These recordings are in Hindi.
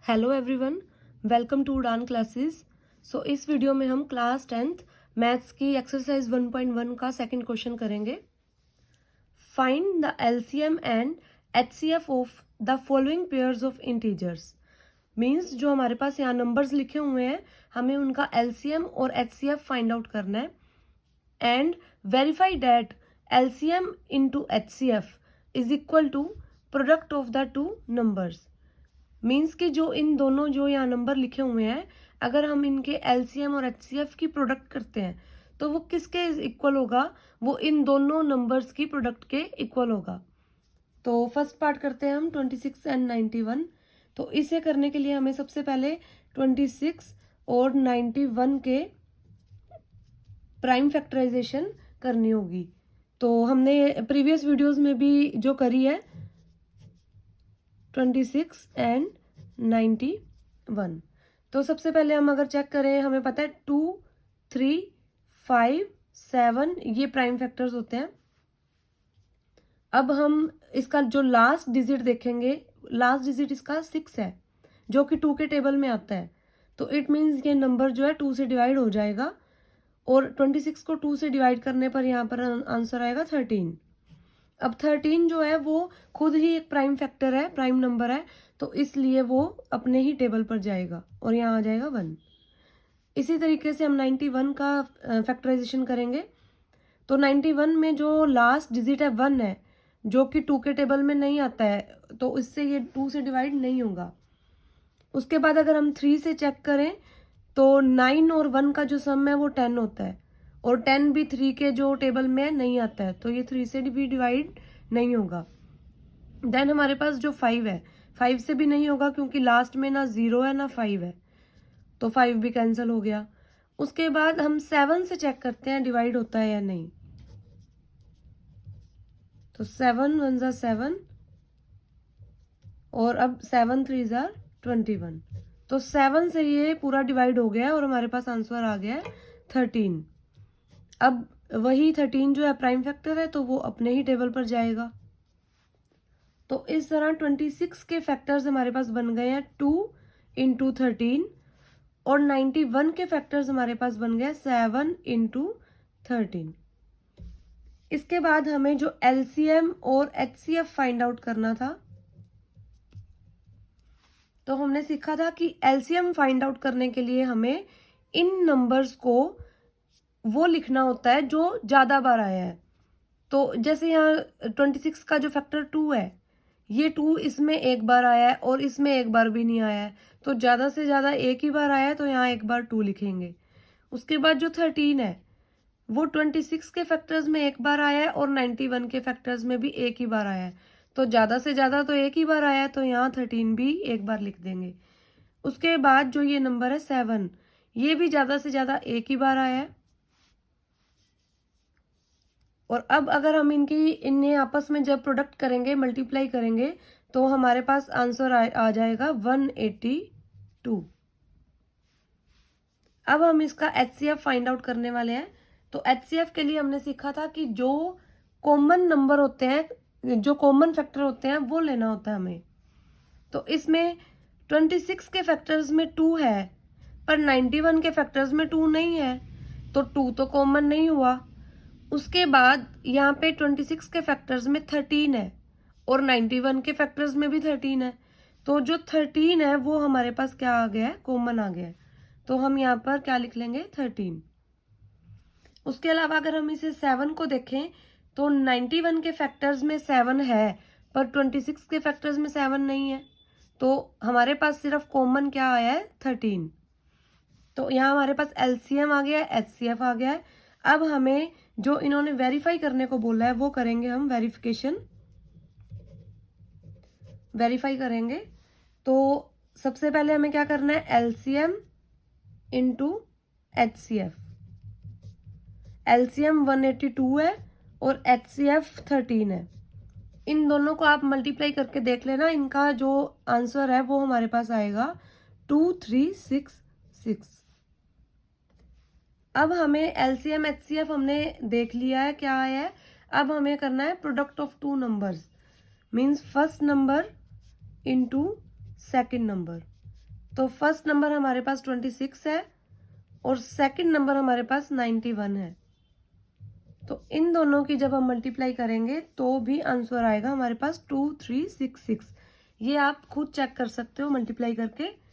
हेलो एवरीवन, वेलकम टू उड़ान क्लासेस। इस वीडियो में हम क्लास 10th मैथ्स की एक्सरसाइज 1.1 का सेकंड क्वेश्चन करेंगे। Find the LCM and HCF of the following pairs of integers. Means जो हमारे पास यहाँ नंबर्स लिखे हुए हैं, हमें उनका एलसीएम और एचसीएफ फाइंड आउट करना है। And verify that LCM into HCF is equal to product of the two numbers. Means कि जो इन दोनों जो यहाँ नंबर लिखे हुए हैं, अगर हम इनके एलसीएम और एचसीएफ की प्रोडक्ट करते हैं तो वो किसके इक्वल होगा? वो इन दोनों नंबर्स की प्रोडक्ट के इक्वल होगा। तो फर्स्ट पार्ट करते हैं हम 26 एंड 91। तो इसे करने के लिए हमें सबसे पहले 26 और 91 के प्राइम फैक्टराइजेशन करनी होगी। तो हमने प्रीवियस वीडियोस में भी जो करी है 26 एंड 91। तो सबसे पहले हम अगर चेक करें, हमें पता है 2, 3, 5, 7 ये प्राइम फैक्टर्स होते हैं। अब हम इसका जो लास्ट डिजिट देखेंगे, लास्ट डिजिट इसका 6 है जो कि 2 के टेबल में आता है। तो इट मीन्स ये नंबर जो है 2 से डिवाइड हो जाएगा और 26 को 2 से डिवाइड करने पर यहाँ पर आंसर आएगा 13। अब 13 जो है वो खुद ही एक प्राइम फैक्टर है, प्राइम नंबर है, तो इसलिए वो अपने ही टेबल पर जाएगा और यहाँ आ जाएगा 1। इसी तरीके से हम 91 का फैक्टराइजेशन करेंगे। तो 91 में जो लास्ट डिजिट है 1 है, जो कि 2 के टेबल में नहीं आता है, तो इससे ये 2 से डिवाइड नहीं होगा। उसके बाद अगर हम 3 से चेक करें तो 9 और 1 का जो सम है वो 10 होता है और 10 भी 3 के जो टेबल में नहीं आता है, तो ये 3 से भी डिवाइड नहीं होगा। देन हमारे पास जो 5 है, 5 से भी नहीं होगा क्योंकि लास्ट में ना 0 है ना 5 है, तो 5 भी कैंसिल हो गया। उसके बाद हम 7 से चेक करते हैं डिवाइड होता है या नहीं। तो 7 1 ज़ा 7 और अब 7 3 ज़ा 21। तो 7 से ये पूरा डिवाइड हो गया और हमारे पास आंसर आ गया 13। अब वही 13 जो है प्राइम फैक्टर है, तो वो अपने ही टेबल पर जाएगा। तो इस तरह 26 के फैक्टर्स हमारे पास बन गए हैं 2 इंटू 13 और 91 के फैक्टर्स हमारे पास बन गए 7 इंटू 13। इसके बाद हमें जो एलसीएम और एचसीएफ फाइंड आउट करना था, तो हमने सीखा था कि एलसीएम फाइंड आउट करने के लिए हमें इन नंबर्स को वो लिखना होता है जो ज्यादा बार आया है। तो जैसे यहाँ 26 का जो फैक्टर 2 है, ये 2 इसमें एक बार आया है और इसमें एक बार भी नहीं आया है, तो ज्यादा से ज्यादा एक ही बार आया है, तो यहाँ एक बार 2 लिखेंगे। उसके बाद जो 13 है वो 26 के फैक्टर्स में एक बार आया है और 91 के फैक्टर्स में भी एक ही बार आया है, तो ज्यादा से ज्यादा तो एक ही बार आया है, तो यहाँ 13 भी एक बार लिख देंगे। उसके बाद जो ये नंबर है 7, ये भी ज्यादा से ज्यादा एक ही बार आया है। और अब अगर हम इन्हें आपस में जब प्रोडक्ट करेंगे, मल्टीप्लाई करेंगे, तो हमारे पास आंसर आ जाएगा 182। अब हम इसका एचसीएफ फाइंड आउट करने वाले हैं। तो एचसीएफ के लिए हमने सीखा था कि जो कॉमन नंबर होते हैं, जो कॉमन फैक्टर होते हैं, वो लेना होता है हमें। तो इसमें 26 के फैक्टर्स में 2 है पर 91 के फैक्टर्स में 2 नहीं है, तो 2 तो कॉमन नहीं हुआ। उसके बाद यहाँ पे 26 के फैक्टर्स में 13 है और 91 के फैक्टर्स में भी 13 है, तो जो 13 है वो हमारे पास क्या आ गया है? कॉमन आ गया है। तो हम यहाँ पर क्या लिख लेंगे? 13। उसके अलावा अगर हम इसे 7 को देखें तो 91 के फैक्टर्स में 7 है पर 26 के फैक्टर्स में 7 नहीं है, तो हमारे पास सिर्फ कॉमन क्या आया है? 13। तो यहाँ हमारे पास एलसीएम आ गया है, एचसीएफ आ गया है। अब हमें जो इन्होंने वेरीफाई करने को बोला है वो करेंगे हम, वेरीफाई करेंगे। तो सबसे पहले हमें क्या करना है? LCM into HCF. एलसीएम 182 है और एचसीएफ 13 है। इन दोनों को आप मल्टीप्लाई करके देख लेना, इनका जो आंसर है वो हमारे पास आएगा 2366। अब हमें एलसीएम एचसीएफ हमने देख लिया है क्या आया है। अब हमें करना है product of to numbers, means first number into second number. तो फर्स्ट नंबर हमारे पास 26 है और सेकंड नंबर हमारे पास 91 है। तो इन दोनों की जब हम मल्टीप्लाई करेंगे तो भी आंसर आएगा हमारे पास 2366। ये आप खुद चेक कर सकते हो मल्टीप्लाई करके।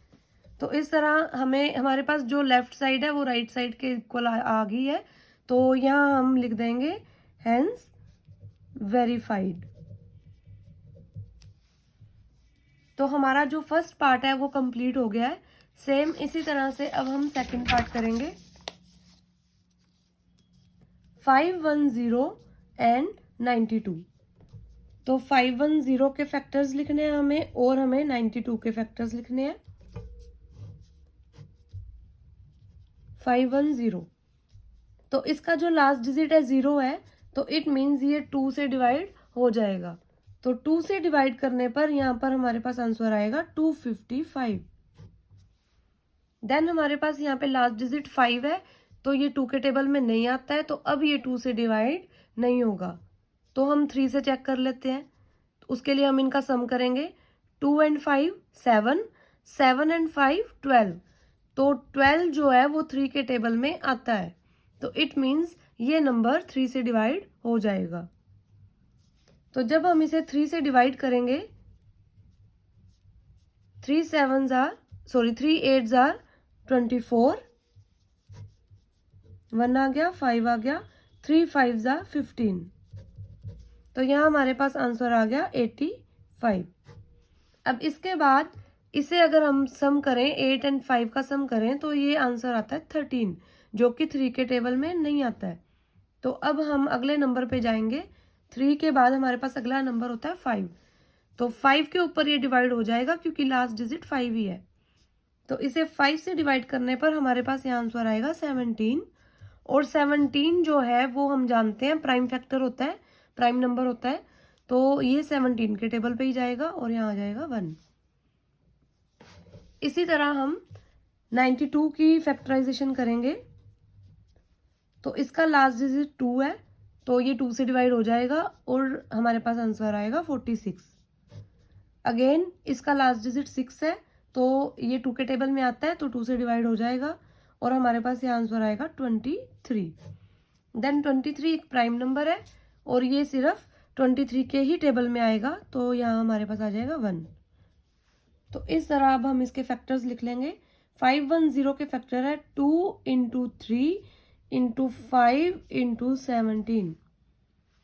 तो इस तरह हमें हमारे पास जो लेफ्ट साइड है वो राइट साइड के इक्वल आ गई है। तो यहाँ हम लिख देंगे हेंस वेरीफाइड। तो हमारा जो फर्स्ट पार्ट है वो कंप्लीट हो गया है। सेम इसी तरह से अब हम सेकंड पार्ट करेंगे। 510 एंड 92। तो 510 के फैक्टर्स लिखने हैं हमें और हमें 92 के फैक्टर्स लिखने हैं। 510 तो इसका जो लास्ट डिजिट है 0 है, तो इट मीन्स ये 2 से डिवाइड हो जाएगा। तो 2 से डिवाइड करने पर यहाँ पर हमारे पास आंसर आएगा 255। देन हमारे पास यहाँ पे लास्ट डिजिट 5 है, तो ये 2 के टेबल में नहीं आता है, तो अब ये 2 से डिवाइड नहीं होगा। तो हम 3 से चेक कर लेते हैं। तो उसके लिए हम इनका सम करेंगे। 2 एंड 5 7, 7 एंड 5 12। तो 12 जो है वो 3 के टेबल में आता है, तो इट मीन्स ये नंबर 3 से डिवाइड हो जाएगा। तो जब हम इसे 3 से डिवाइड करेंगे, 3 8 जार 24, 1 आ गया, 5 आ गया, 3 5 जार 15। तो यहाँ हमारे पास आंसर आ गया 85। अब इसके बाद इसे अगर हम सम करें, 8 एंड 5 का सम करें, तो ये आंसर आता है 13, जो कि 3 के टेबल में नहीं आता है। तो अब हम अगले नंबर पे जाएंगे। 3 के बाद हमारे पास अगला नंबर होता है 5। तो 5 के ऊपर ये डिवाइड हो जाएगा क्योंकि लास्ट डिजिट 5 ही है। तो इसे 5 से डिवाइड करने पर हमारे पास यहाँ आंसर आएगा 17। और 17 जो है वो हम जानते हैं प्राइम फैक्टर होता है, प्राइम नंबर होता है। तो ये 17 के टेबल पे ही जाएगा और यहाँ आ जाएगा 1। इसी तरह हम 92 की फैक्टराइजेशन करेंगे। तो इसका लास्ट डिजिट 2 है, तो ये 2 से डिवाइड हो जाएगा और हमारे पास आंसर आएगा 46। अगेन इसका लास्ट डिजिट 6 है, तो ये 2 के टेबल में आता है, तो 2 से डिवाइड हो जाएगा और हमारे पास ये आंसर आएगा 23। देन 23 एक प्राइम नंबर है और ये सिर्फ 23 के ही टेबल में आएगा, तो यहाँ हमारे पास आ जाएगा 1। तो इस तरह अब हम इसके फैक्टर्स लिख लेंगे। 510 के फैक्टर है 2 इंटू 3 इंटू 5 इंटू 17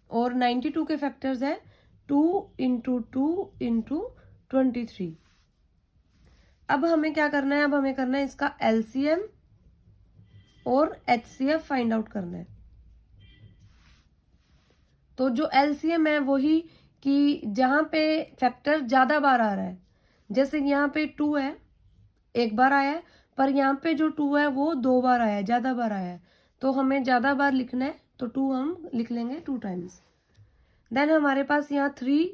और 92 के फैक्टर्स है 2 इंटू 2 इंटू 23। अब हमें क्या करना है, अब हमें करना है इसका एलसीएम और एचसीएफ फाइंड आउट करना है। तो जो एलसीएम है वही कि जहां पे फैक्टर ज्यादा बार आ रहा है, जैसे यहाँ पे 2 है, एक बार आया है, पर यहाँ पे जो 2 है वो 2 बार आया है, ज्यादा बार आया है, तो हमें ज्यादा बार लिखना है, तो 2 हम लिख लेंगे 2 टाइम्स। देन हमारे पास यहाँ 3,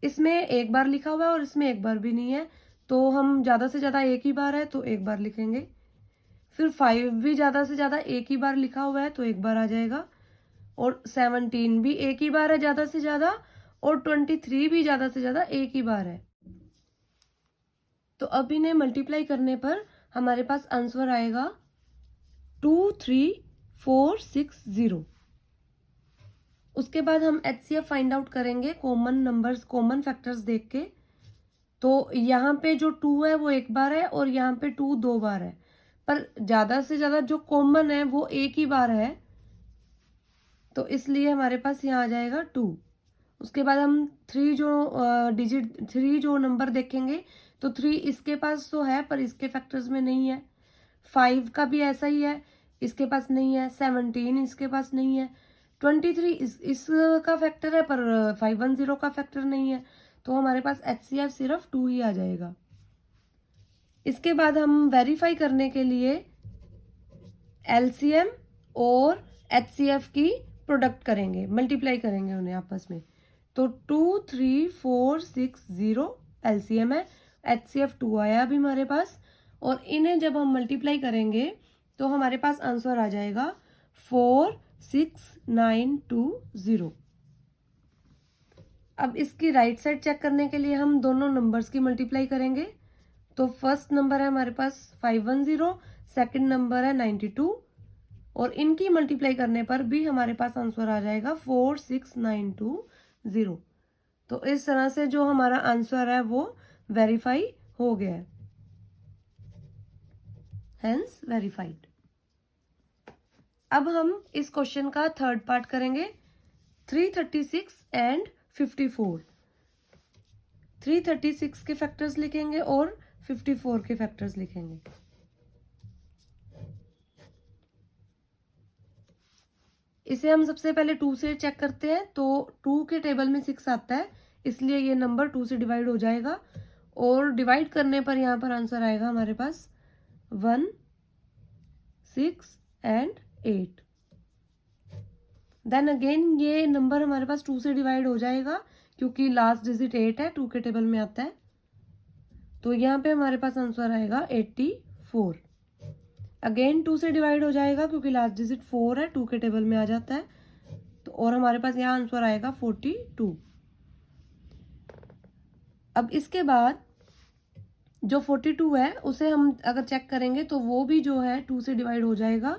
इसमें एक बार लिखा हुआ है और इसमें एक बार भी नहीं है, तो हम ज्यादा से ज्यादा एक ही बार है तो एक बार लिखेंगे। फिर 5 भी ज्यादा से ज्यादा एक ही बार लिखा हुआ है तो एक बार आ जाएगा, और 17 भी एक ही बार है ज्यादा से ज्यादा, और 23 भी ज्यादा से ज्यादा एक ही बार है। तो अब इन्हें मल्टीप्लाई करने पर हमारे पास आंसर आएगा 23460। उसके बाद हम एचसीएफ फाइंड आउट करेंगे कॉमन नंबर्स, कॉमन फैक्टर्स देख के। तो यहाँ पे जो 2 है वो एक बार है और यहाँ पे 2 2 बार है, पर ज्यादा से ज्यादा जो कॉमन है वो एक ही बार है, तो इसलिए हमारे पास यहाँ आ जाएगा 2। उसके बाद हम 3 जो नंबर देखेंगे, तो 3 इसके पास तो है पर इसके फैक्टर्स में नहीं है। 5 का भी ऐसा ही है, इसके पास नहीं है। 17 इसके पास नहीं है। 23 इसका फैक्टर है पर 510 का फैक्टर नहीं है, तो हमारे पास एचसीएफ सिर्फ 2 ही आ जाएगा। इसके बाद हम वेरीफाई करने के लिए एलसीएम और एचसीएफ की प्रोडक्ट करेंगे, मल्टीप्लाई करेंगे उन्हें आपस में। तो 23460 एलसीएम है, एचसीएफ 2 आया अभी हमारे पास, और इन्हें जब हम मल्टीप्लाई करेंगे तो हमारे पास आंसर आ जाएगा 46920। अब इसकी राइट साइड चेक करने के लिए हम दोनों नंबर्स की मल्टीप्लाई करेंगे। तो फर्स्ट नंबर है हमारे पास 510, सेकंड नंबर है 92 और इनकी मल्टीप्लाई करने पर भी हमारे पास आंसर आ जाएगा 46920। तो इस तरह से जो हमारा आंसर है वो वेरीफाई हो गया है, हेंस वेरीफाइड। अब हम इस क्वेश्चन का थर्ड पार्ट करेंगे, 336 एंड 54। 336 के फैक्टर्स लिखेंगे और 54 के फैक्टर्स लिखेंगे। इसे हम सबसे पहले 2 से चेक करते हैं। तो 2 के टेबल में 6 आता है, इसलिए ये नंबर 2 से डिवाइड हो जाएगा और डिवाइड करने पर यहाँ पर आंसर आएगा हमारे पास 1, 6 एंड 8। देन अगेन ये नंबर हमारे पास 2 से डिवाइड हो जाएगा क्योंकि लास्ट डिजिट 8 है, 2 के टेबल में आता है। तो यहाँ पे हमारे पास आंसर आएगा 84। अगेन 2 से डिवाइड हो जाएगा क्योंकि लास्ट डिजिट 4 है, 2 के टेबल में आ जाता है। तो और हमारे पास यहाँ आंसर आएगा 42। अब इसके बाद जो 42 है उसे हम अगर चेक करेंगे तो वो भी जो है 2 से डिवाइड हो जाएगा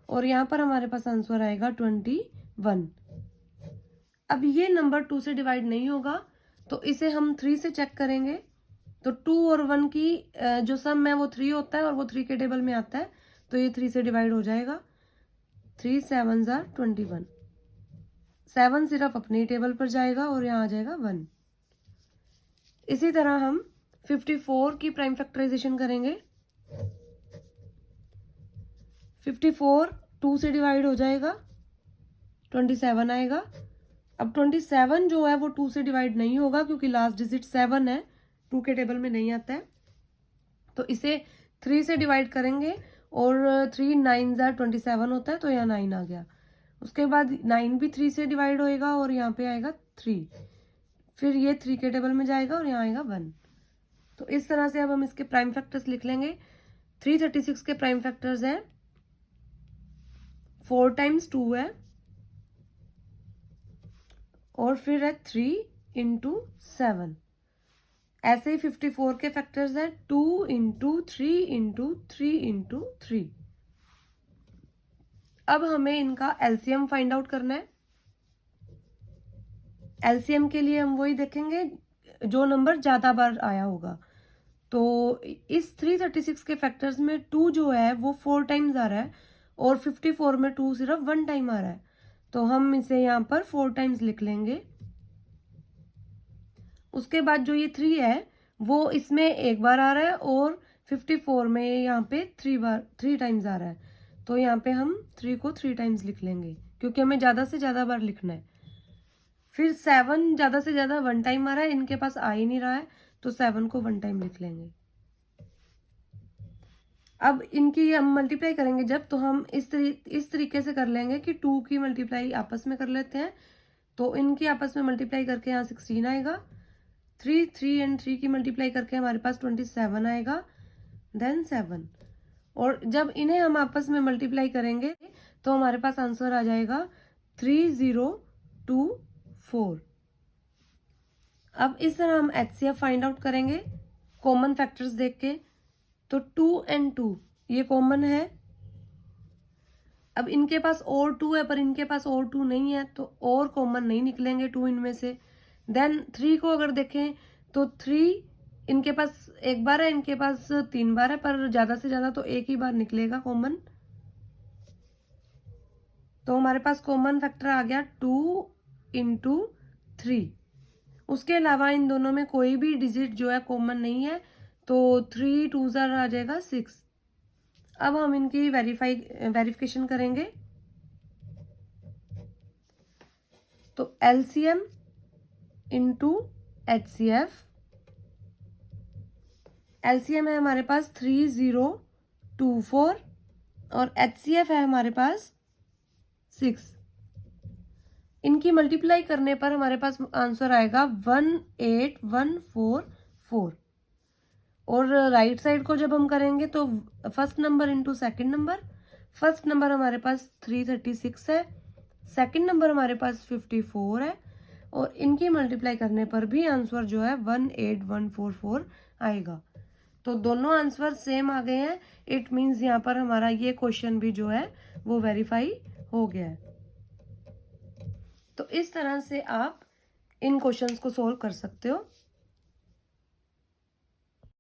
और यहाँ पर हमारे पास आंसर आएगा 21। अब ये नंबर 2 से डिवाइड नहीं होगा तो इसे हम 3 से चेक करेंगे। तो 2 और 1 की जो सम है वो 3 होता है और वो 3 के टेबल में आता है, तो ये 3 से डिवाइड हो जाएगा। 3 7 are 21। 7 सिर्फ अपने टेबल पर जाएगा और यहाँ आ जाएगा 1। इसी तरह हम 54 की प्राइम फैक्टराइजेशन करेंगे। 54 2 से डिवाइड हो जाएगा, 27 आएगा। अब 27 जो है वो 2 से डिवाइड नहीं होगा क्योंकि लास्ट डिजिट 7 है, 2 के टेबल में नहीं आता है। तो इसे 3 से डिवाइड करेंगे और 3 9 are 27 होता है, तो यहाँ 9 आ गया। उसके बाद 9 भी 3 से डिवाइड होएगा और यहाँ पे आएगा 3, फिर ये 3 के टेबल में जाएगा और यहाँ आएगा 1। तो इस तरह से अब हम इसके प्राइम फैक्टर्स लिख लेंगे। 336 के प्राइम फैक्टर्स हैं 4 times 2 है और फिर है 3 into 7। ऐसे ही 54 के फैक्टर्स हैं 2 into 3 into 3 into 3। अब हमें इनका एलसीएम फाइंड आउट करना है। एलसीएम के लिए हम वही देखेंगे जो नंबर ज्यादा बार आया होगा। तो इस 336 के फैक्टर्स में 2 जो है वो 4 टाइम्स आ रहा है और 54 में 2 सिर्फ 1 टाइम आ रहा है, तो हम इसे यहाँ पर 4 टाइम्स लिख लेंगे। उसके बाद जो ये 3 है वो इसमें एक बार आ रहा है और 54 में यहाँ पे 3 टाइम्स आ रहा है, तो यहाँ पे हम 3 को 3 टाइम्स लिख लेंगे क्योंकि हमें ज़्यादा से ज़्यादा बार लिखना है। फिर 7 ज़्यादा से ज़्यादा 1 टाइम आ रहा है, इनके पास आ ही नहीं रहा है, तो 7 को 1 टाइम लिख लेंगे। अब इनकी हम मल्टीप्लाई करेंगे जब, तो हम इस तरीके से कर लेंगे कि 2 की मल्टीप्लाई आपस में कर लेते हैं। तो इनकी आपस में मल्टीप्लाई करके यहाँ 16 आएगा। 3 एंड 3 की मल्टीप्लाई करके हमारे पास 27 आएगा, देन 7। और जब इन्हें हम आपस में मल्टीप्लाई करेंगे तो हमारे पास आंसर आ जाएगा 3024। अब इस तरह हम HCF फाइंड आउट करेंगे कॉमन फैक्टर्स देख के। तो 2 and 2 ये कॉमन है। अब इनके पास और 2 है पर इनके पास और 2 नहीं है, तो और कॉमन नहीं निकलेंगे 2 इनमें से। देन 3 को अगर देखें तो 3 इनके पास एक बार है, इनके पास 3 बार है, पर ज्यादा से ज्यादा तो एक ही बार निकलेगा कॉमन। तो हमारे पास कॉमन फैक्टर आ गया 2 into 3। उसके अलावा इन दोनों में कोई भी डिजिट जो है कॉमन नहीं है, तो 3 2s आ जाएगा 6। अब हम इनकी वेरिफिकेशन करेंगे। तो LCM इंटू HCF। LCM है हमारे पास 3024 और HCF है हमारे पास 6। इनकी मल्टीप्लाई करने पर हमारे पास आंसर आएगा 18144। और राइट साइड को जब हम करेंगे तो first number into second number. First number हमारे पास 336 है, सेकेंड नंबर हमारे पास 54 है और इनकी मल्टीप्लाई करने पर भी आंसर जो है 18144 आएगा। तो दोनों आंसर सेम आ गए हैं, इट मीन्स यहाँ पर हमारा ये क्वेश्चन भी जो है वो वेरीफाई हो गया है। तो इस तरह से आप इन क्वेश्चंस को सोल्व कर सकते हो।